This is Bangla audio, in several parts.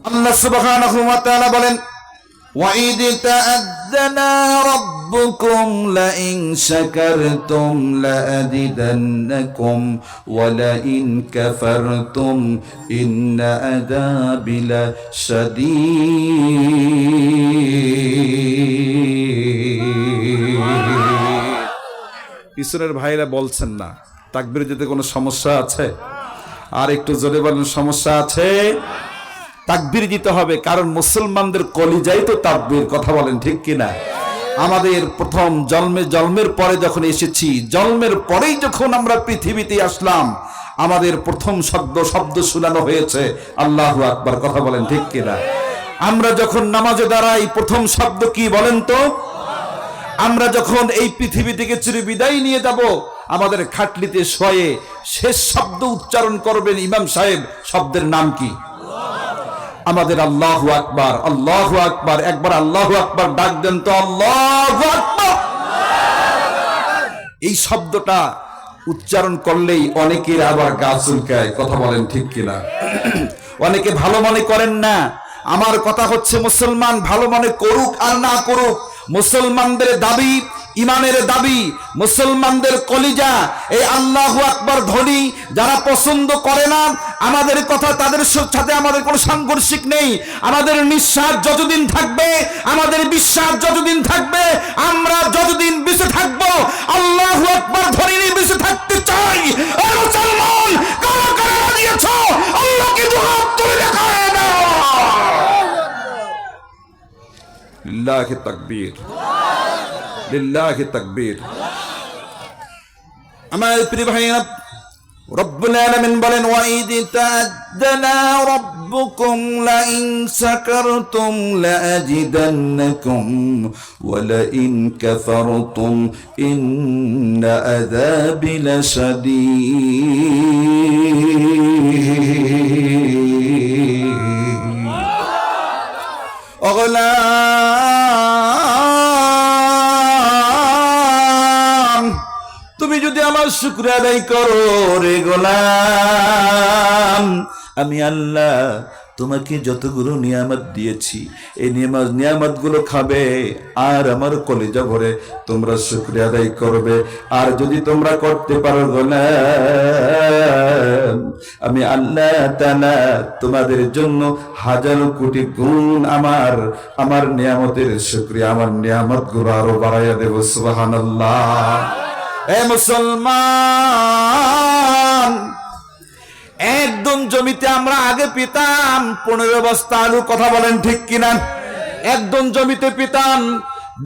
আল্লাহ সুবহানাহু ওয়া তাআলা বলেন, وَإِذْ تَأَذَّنَ رَبُّكُمْ لَئِنْ شَكَرْتُمْ لَأَزِيدَنَّكُمْ وَلَئِنْ كَفَرْتُمْ إِنَّ عَذَابِي لَشَدِيدٌ। পিছনের ভাইরা বলছেন না তাকবীর দিতে কোনো সমস্যা আছে? আর একটু জোরে বলেন, সমস্যা আছে? তাকবীর দিতে হবে, কারণ মুসলমানদের কলিজাই তো তাকবীর। কথা বলেন ঠিক কিনা? আমাদের প্রথম জন্মের পরে যখন এসেছি, জন্মের পরেই যখন আমরা পৃথিবীতে আসলাম, আমাদের প্রথম শব্দ শোনানো হয়েছে আল্লাহু আকবার। কথা বলেন ঠিক কিনা? আমরা যখন নামাজে দাঁড়াই, প্রথম শব্দ কি বলেন তো? আমরা যখন এই পৃথিবী থেকে চির বিদায় নিয়ে যাব, আমাদের খাটলিতে শোয়ে শেষ শব্দ উচ্চারণ করবেন ইমাম সাহেব, শব্দের নাম কি? আমাদের আল্লাহু আকবার। আল্লাহু আকবার, একবার আল্লাহু আকবার ডাক দেন তো, আল্লাহু আকবার। এই শব্দটা উচ্চারণ করলেই অনেকের আবার গা চুলকায়। কথা বলেন ঠিক কিনা? অনেকে ভালো মনে করেন না। আমার কথা হচ্ছে, মুসলমান ভালো মনে করুক আর না করুক, মুসলমানদের দাবি, ইমানের দাবি, মুসলমানদের কলিজা এই আল্লাহু আকবার ধ্বনি যারা পছন্দ করে না, আমাদের কথা তাদের সাথে আমাদের কোনো সাংঘর্ষিক নেই। আমাদের নিঃশ্বাস যতদিন থাকবে, আমাদের বিশ্বাস যতদিন থাকবে, আমরা যতদিন বেঁচে থাকবো, আল্লাহু আকবার ধ্বনি নিয়ে বেঁচে থাকতে চাই। ও মুসলমান, কারা কারা রাজি আছো? আল্লাহকে দুহাত তুলে দেখায় না। লিল্লাহি তাকবীর, লিল্লাহি তাকবীর। আমার প্রিয় ভাইরা, রব্বুল আলামিন বলেন, ওয়াইদ তাআযানা রাব্বুকুম লাইন শাকারতুম লাআজিদান্নাকুম ওয়া লাইন কাফারতুম ইন্না আযাবি লাশাদীদ। ওগলা তুমি যদি আমার শুকরিয়া আদায় করো রে গোলাম, আমি আল্লাহ তোমাকে যতগুলো নিয়ামত দিয়েছি, এই নিয়ামত গুলো খাবে আর আমার কলিজা ভরে তোমরা শুকরিয়া আদায় করবে। আর যদি তোমরা করতে পারো গোলাম, আমি আল্লাহ তাআলা তোমাদের জন্য হাজারো কোটি গুণ আমার নিয়ামতের শুকরিয়া, আমার নিয়ামত গুলো আরো বাড়াইয়া দেব। সুবহানাল্লাহ। এ মুসলমান, একদম জমিতে আমরা আগে পেতাম 15 বস্তা আলু। কথা বলেন ঠিক কিনা? একদম জমিতে পেতাম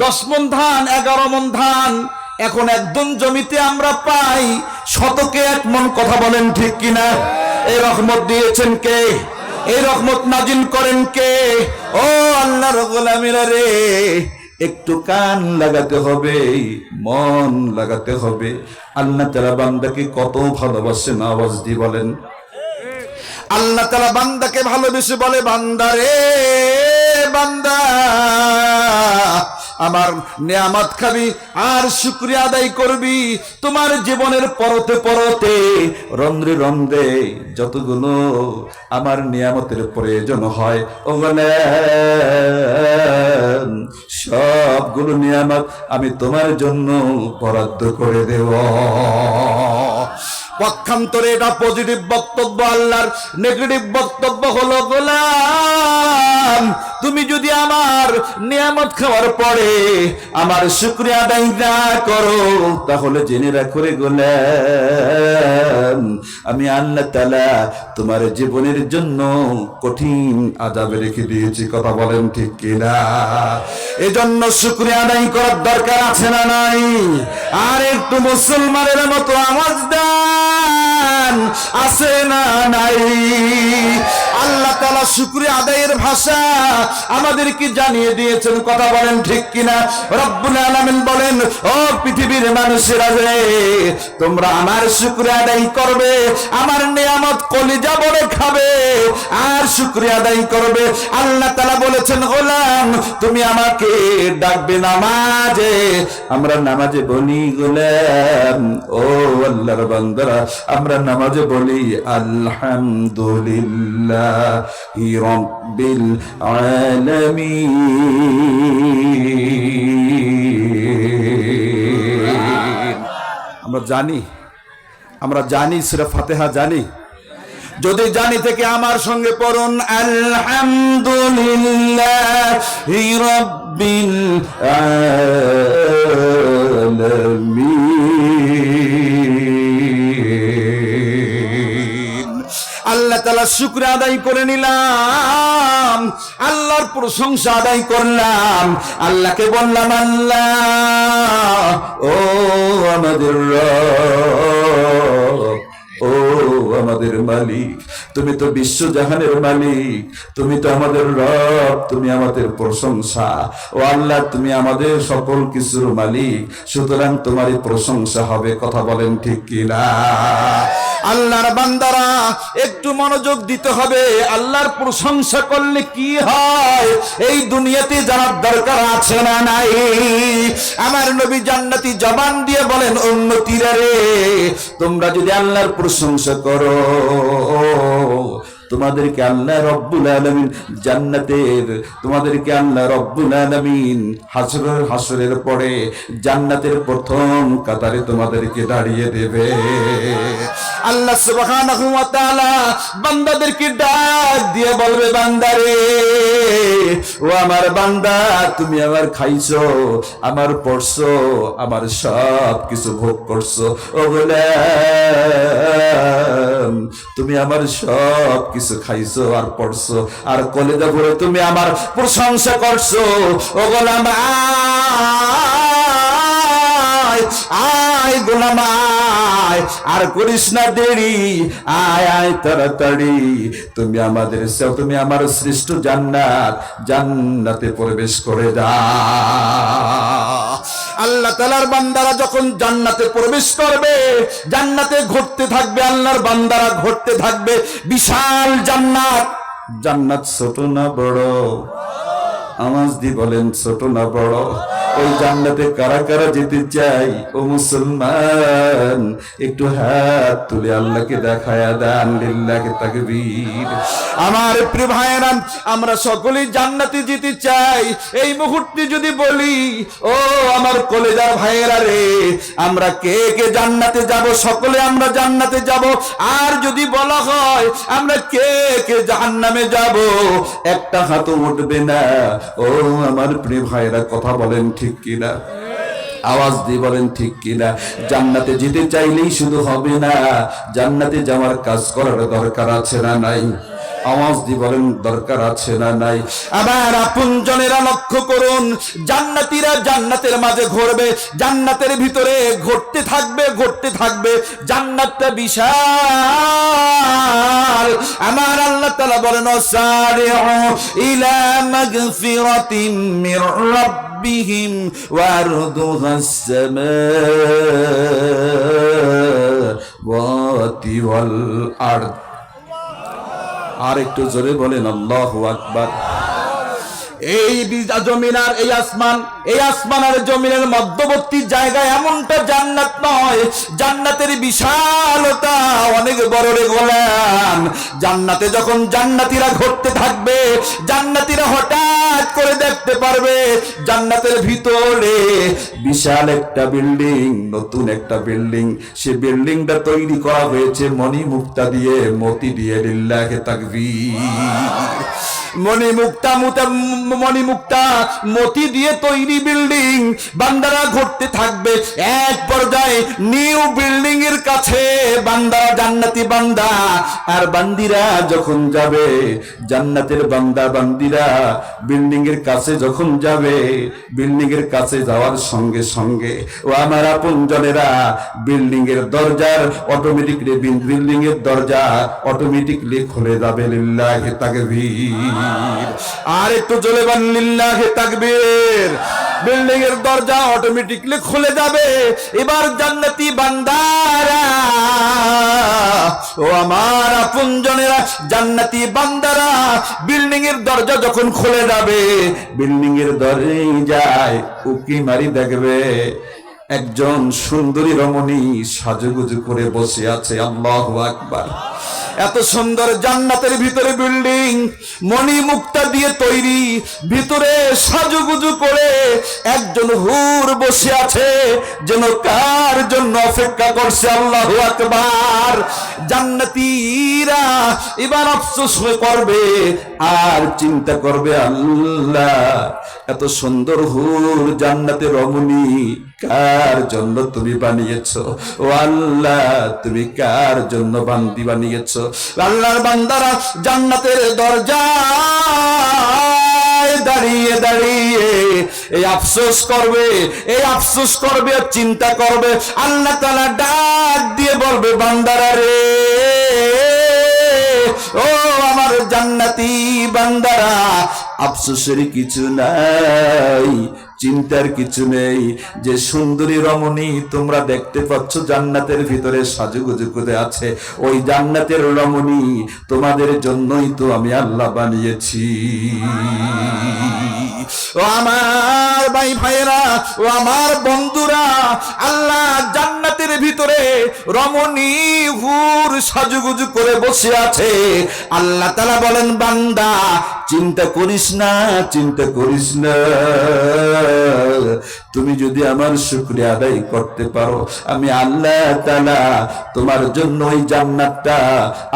10 মণ ধান, 11 মণ ধান। এখন একদম জমিতে আমরা পাই শতকে 1 মণ। কথা বলেন ঠিক কিনা? এই রহমত দিয়েছেন কে? এই রহমত নাজিল করেন কে? ও আল্লাহর গোলামেরা রে, একটু কান লাগাতে হবে, মন লাগাতে হবে। আল্লাহ তাআলা বান্দাকে কত ভালোবাসেন, আওয়াজ দিয়ে বলেন। আল্লাহ তাআলা বান্দাকে ভালোবেসে বলে, বান্দা রে বান্দা, আমার নিয়ামত খাবি আর শুকরিয়া আদায় করবি। তোমার জীবনের পরতে পরতে, রন্ধ্রে রন্ধ্রে যতগুলো আমার নিয়ামতের প্রয়োজন হয়, ওগুলো সবগুলো নিয়ামত আমি তোমার জন্য বরাদ্দ করে দেব। পক্ষান্তরে এটা পজিটিভ বক্তব্য। আল্লাহর নেগেটিভ বক্তব্য হলো, গোলাম তুমি যদি আমার নিয়ামত খাওয়ার পরে আমার শুকরিয়া আদায় না করো, তাহলে জেনে রাখো রে গোলাম, আমি আল্লাহ তাআলা তোমার জীবনের জন্য কঠিন আযাবে রেখে দিয়েছি। কথা বলেন ঠিক কিনা? এজন্য শুকরিয়া আদায় করার দরকার আছে না নাই? আর একটু মুসলমানের মতো আওয়াজ দেন, আছে না নাই? আল্লাহ তাআলা শুকরিয়া আদায়ের ভাষা আমাদেরকে জানিয়ে দিয়েছেন। কথা বলেন ঠিক কিনা? রব্বুল আলামিন বলেন, ও পৃথিবীর মানুষেরা রে, তোমরা আমার শুকরিয়া আদায় করবে, আমার নিয়ামত কলিজা ভরে খাবে আর শুকরিয়া আদায় করবে। আল্লাহ তাআলা বলেছেন, গোলাম তুমি আমাকে ডাকবে নামাজে। আমরা নামাজে বলি গোলাম, ও আল্লাহর বান্দারা, আমরা নামাজে বলি আলহামদুলিল্লাহ রাব্বিল আলামিন। আমরা জানি সূরা ফাতিহা জানি। যদি জানি থেকে আমার সঙ্গে পড়ুন, আলহামদুলিল্লাহি রাব্বিল আলামিন। আল্লাহ তাআলা শুকর আদায় করে নিলাম, আল্লাহর প্রশংসা আদায় করলাম। আল্লাহকে বললাম, আল্লাহ ও আমাদের রব, ও আমাদের মালিক, তুমি তো বিশ্বজাহানের মালিক, তুমি তো আমাদের রব, তুমি আমাদের প্রশংসা। ও আল্লাহ, তুমি আমাদের সকল কিছুর মালিক, সুতরাং তোমারই প্রশংসা হবে। কথা বলেন ঠিক কিনা? আল্লাহর বান্দারা একটু মনোযোগ দিতে হবে। আল্লাহর প্রশংসা করলে কি হয় এই দুনিয়াতে জানার দরকার আছে না নাই? আমার নবী জান্নাতি জবান দিয়ে বলেন, উম্মতীরা রে, তোমরা যদি আল্লাহর প্রশংসা করো, তোমাদেরকে আল্লাহ রব্বুল আলামিন জান্নাতের, তোমাদেরকে আল্লাহ রব্বুল আলামিন হাসরের পরে জান্নাতের প্রথম কাতারে তোমাদেরকে দাঁড়িয়ে দেবে। আল্লাহ সুবহানাহু ওয়া তাআলা বান্দাদেরকে ডাক দিয়ে বলবে, বান্দারে, ও আমার বান্দা, তুমি আমার খাইছো, আমার পড়ছো, আমার সব কিছু ভোগ করছো। ও গোলাম, তুমি আমার সব কিছু খাইছো আর পড়ছো, আর কলেজা ভরে তুমি আমার প্রশংসা করছো। ও গোলাম, আয় গোলাম আয়, আর করিস না দেরি, আয় আয় তাড়াতাড়ি, তুমি আমার শ্রেষ্ঠ জান্নাতে প্রবেশ করে দাও। আল্লাহ তাআলার বান্দারা যখন জান্নাতে প্রবেশ করবে, জান্নাতে ঘুরতে থাকবে, আল্লাহর বান্দারা ঘুরতে থাকবে। বিশাল জান্নাত। জান্নাত ছোট না বড়? আওয়াজ দিয়ে বলেন, ছোট না বড়? ওই জান্নাতে কারা কারা যেতে চাই? ও মুসলমান, একটু হাত তুলে আল্লাহকে দেখায়া দেন। লিল্লাহি তাকবীর। আমার প্রিয় ভাইয়েরা, আমরা সকলেই জান্নাতে যেতে চাই। এই মুহূর্তে যদি বলি, ও আমার কলেজার ভাইয়েরা রে, আমরা কে কে জান্নাতে যাব? সকলে আমরা জান্নাতে যাব। আর যদি বলা হয় আমরা কে কে জাহান্নামে যাব, একটা হাত উঠবে না। ও আমার প্রিয় ভাইয়েরা, কথা বলেন ঠিক কিনা? আওয়াজ দিয়ে বলেন ঠিক কিনা? জান্নাতে যেতে চাইলেই শুধু হবে না, জান্নাতে যাওয়ার কাজ করার দরকার আছে না নাই? আওয়াজ দিয়ে বলেন, দরকার আছে না নাই? আবার আপনজনেরা লক্ষ্য করুন, জান্নাতীরা জান্নাতের মাঝে ঘুরবে, জান্নাতের ভিতরে ঘুরতে থাকবে, ঘুরতে থাকবে। জান্নাতটা বিশাল। আমার আল্লাহ তাআলা বলেন, সারিউ ইলা মাগফিরাতিম মির রাব্বিহিম ওয়া আরদুহাস সামাওয়াতি ওয়াল আরদ। আর একটু জোরে বলেন আল্লাহু আকবার। এই জমিনার এই আসমান আর জমিনের মধ্যবর্তী জায়গায় এমনটা জান্নাত নয়, জান্নাতের বিশালতা অনেক বড় রে গোলাম। জান্নাতে যখন জান্নাতীরা ঘুরতে থাকবে, জান্নাতীরা হঠাৎ করে দেখতে পারবে জান্নাতের ভিতরে বিশাল একটা বিল্ডিং, নতুন একটা বিল্ডিং। সে বিল্ডিংটা তৈরি করা হয়েছে মণিমুক্তা দিয়ে, মতি দিয়ে। লিল্লাহি তাকবীর। মণিমুক্তা মতি দিয়ে তৈরি বিল্ডিং। বান্দারা ঘুরতে থাকবে, এক পর্যায়ে নিউ বিল্ডিং এর কাছে বান্দারা, জান্নাতি বান্দা আর বান্দিরা যখন যাবে, জান্নাতের বান্দা বান্দিরা বিল্ডিং এর কাছে যখন যাবে, বিল্ডিং এর কাছে যাওয়ার সঙ্গে সঙ্গে ও আমার আপনজনেরা, বিল্ডিং এর দরজার অটোমেটিকলি, বিল্ডিং এর দরজা অটোমেটিকলি খুলে যাবে। লিল্লাহি তাকবীর। আর একটু জোরে বলেন লিল্লাহি তাকবীর। বিল্ডিং এর দরজা অটোমেটিকলি খুলে যাবে। এবার জান্নাতি বান্দারা, ও আমার আপনজনেরা, জান্নাতি বান্দারা, বিল্ডিং এর দরজা যখন খুলে যাবে, বিল্ডিং এর দরজায় উকি মারি দেখবে একজন সুন্দরী রমণী সাজুগুজু করে বসে আছে। আল্লাহু আকবার। এত সুন্দর জান্নাতের ভিতরে বিল্ডিং, মণি মুক্তা দিয়ে তৈরি, ভিতরে সাজুগুজু করে একজন হুর বসে আছে, যেন কার জন্য অপেক্ষা করছে। আল্লাহু আকবার। জান্নাতীরা এবার আফসোস করবে আর চিন্তা করবে, আল্লাহ এত সুন্দর হুর জান্নাতে রমণী কার জন্য তুমি বানিয়েছো? ও আল্লাহ তুমি কার জন্য বান্দি বানিয়েছো? আল্লাহর বান্দারা জান্নাতের দরজায় দাঁড়িয়ে দাঁড়িয়ে এই আফসোস করবে, এই আফসোস করবে আর চিন্তা করবে। আল্লাহ তাআলা ডাক দিয়ে বলবে, বান্দারা রে, ও আমার জান্নাতি বান্দারা, আফসোসের কিছু নাই, চিন্তার কিছু নেই। যে সুন্দরী রমণী তোমরা দেখতে পাচ্ছ জান্নাতের ভিতরে সাজুগুজু করে আছে, ওই জান্নাতের রমণী তোমাদের জন্যই তো আমি আল্লাহ বানিয়েছি। ও আমার ভাই ভাইরা, ও আমার বন্ধুরা, আল্লাহ জান্নাতের ভিতরে রমণী হুর সাজুগুজু করে বসে আছে। আল্লাহ তাআলা বলেন, বান্দা চিন্তা করিস না, চিন্তা করিস না, তুমি যদি আমার শুকরিয়া আদায় করতে পারো, আমি আল্লাহ তাআলা তোমার জন্য ওই জান্নাতটা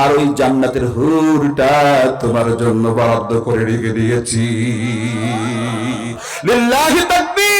আর ওই জান্নাতের হুরটা তোমার জন্য বরাদ্দ করে রেখে দিয়েছি। লিল্লাহি তাকবীর।